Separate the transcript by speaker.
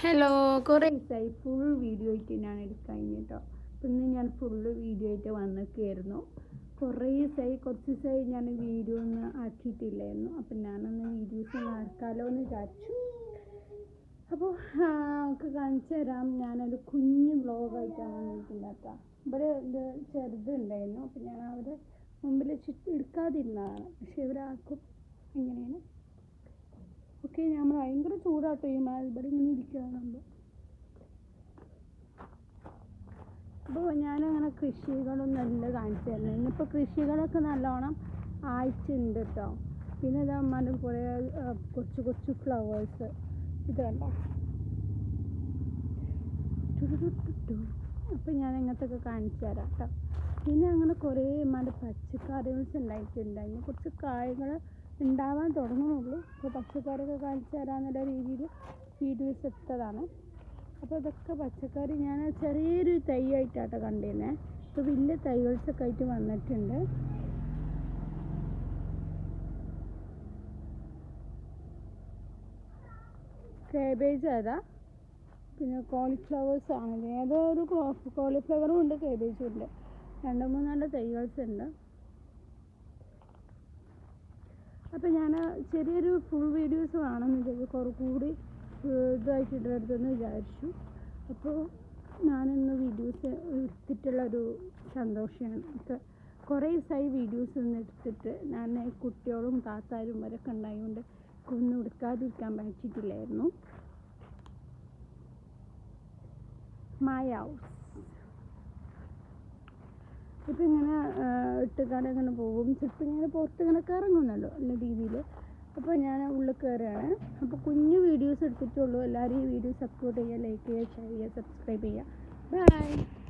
Speaker 1: Hello, കുറേ ദിവസമായി full video ആയിട്ട് ഞാൻ എടുക്കാൻ കേട്ടോ. അപ്പം ഇന്ന് ഞാൻ ഫുള്ള് വീഡിയോ ആയിട്ട് വന്നിട്ടായിരുന്നു. കുറേ കുറച്ച് ദിവസമായി ഞാൻ വീഡിയോ ഒന്നും ആക്കിയിട്ടില്ലായിരുന്നു. അപ്പം ഞാനൊന്ന് വീഡിയോസ് ഒന്ന് ആക്കാമല്ലോ എന്ന് വിചാരിച്ചു. അപ്പോൾ നമുക്ക് കാണിച്ചു തരാം. ഞാനൊരു കുഞ്ഞ് വ്ളോഗായിട്ടാണ് വന്നിട്ടുണ്ടാക്കുക. ഇവിടെ ഇത് ചെറുതുണ്ടായിരുന്നു. അപ്പം ഞാൻ അവിടെ മുമ്പിൽ എടുക്കാതിരുന്നതാണ്. പക്ഷെ ഇവരാക്കും എങ്ങനെയാണ്. ഓക്കെ, നമ്മൾ ഭയങ്കര ചൂടാട്ടോ ഈ ഇവിടെ ഇങ്ങനെ ഇരിക്കുകയാണുമ്പോൾ. അപ്പോൾ ഞാനങ്ങനെ കൃഷികളൊന്നും കാണിച്ചു തരുന്നത്. ഇന്നിപ്പോൾ കൃഷികളൊക്കെ നല്ലോണം ആയിട്ടുണ്ട് കേട്ടോ. പിന്നെ ഇതാ അമ്മാൻ്റെ കുറേ കൊച്ചു കൊച്ചു ഫ്ലവേഴ്സ് ഇത് കണ്ടോ. അപ്പോൾ ഞാൻ ഇങ്ങനത്തെയൊക്കെ കാണിച്ചു തരാം കേട്ടോ. പിന്നെ അങ്ങനെ കുറേ അമ്മാൻ്റെ പച്ചക്കറികൾസ് ഉണ്ടായിട്ടുണ്ട്. അതിന് കുറച്ച് കായകൾ ഉണ്ടാവാൻ തുടങ്ങുന്നുള്ളൂ. അപ്പോൾ പച്ചക്കറിയൊക്കെ കാണിച്ചു തരാമെന്നുള്ള രീതിയിൽ വീഡിയോസ് എടുത്തതാണ്. അപ്പോൾ ഇതൊക്കെ പച്ചക്കറി ഞാൻ ചെറിയൊരു തൈ ആയിട്ടാട്ടോ കണ്ടിരുന്നത്. ഇപ്പോൾ വലിയ തൈകൾസൊക്കെ ആയിട്ട് വന്നിട്ടുണ്ട്. കാബേജ് ഏതാ, പിന്നെ കോളിഫ്ലവേഴ്സ് ആണ്. ഏതോ ഒരു കോളിഫ്ലവറും ഉണ്ട്, കാബേജും ഉണ്ട്. 2-3 തൈകൾസ് ഉണ്ട്. അപ്പോൾ ഞാൻ ചെറിയൊരു ഫുൾ വീഡിയോസ് വേണമെന്നുണ്ടെങ്കിൽ കുറേ കൂടി ഇതായിട്ട് ഇടരുതെന്ന് വിചാരിച്ചു. അപ്പോൾ ഞാനിന്ന് വീഡിയോസ് എടുത്തിട്ടുള്ളൊരു സന്തോഷമാണ്. ഇപ്പോൾ കുറേ ദിവസമായി വീഡിയോസ് ഒന്നും എടുത്തിട്ട് ഞാൻ കുട്ടികളും താത്താരും വരൊക്കെ ഉണ്ടായതുകൊണ്ട് ഒന്നും എടുക്കാതിരിക്കാൻ പറ്റിയിട്ടില്ലായിരുന്നു. മൈ ഹൗസ് ഇപ്പം ഇങ്ങനെ ഇട്ടുകാണ്ട് ഇങ്ങനെ പോകും. ചിലപ്പോൾ ഇങ്ങനെ പുറത്ത് ഇങ്ങനെ കറങ്ങുന്നല്ലോ നല്ല രീതിയിൽ. അപ്പോൾ ഞാൻ ഉള്ളിൽ കയറുകയാണ്. അപ്പോൾ കുഞ്ഞു വീഡിയോസ് എടുത്തിട്ടുള്ളൂ. എല്ലാവരും ഈ വീഡിയോ സപ്പോർട്ട് ചെയ്യുക, ലൈക്ക് ചെയ്യുക, ഷെയർ ചെയ്യുക, സബ്സ്ക്രൈബ് ചെയ്യുക. ബൈ.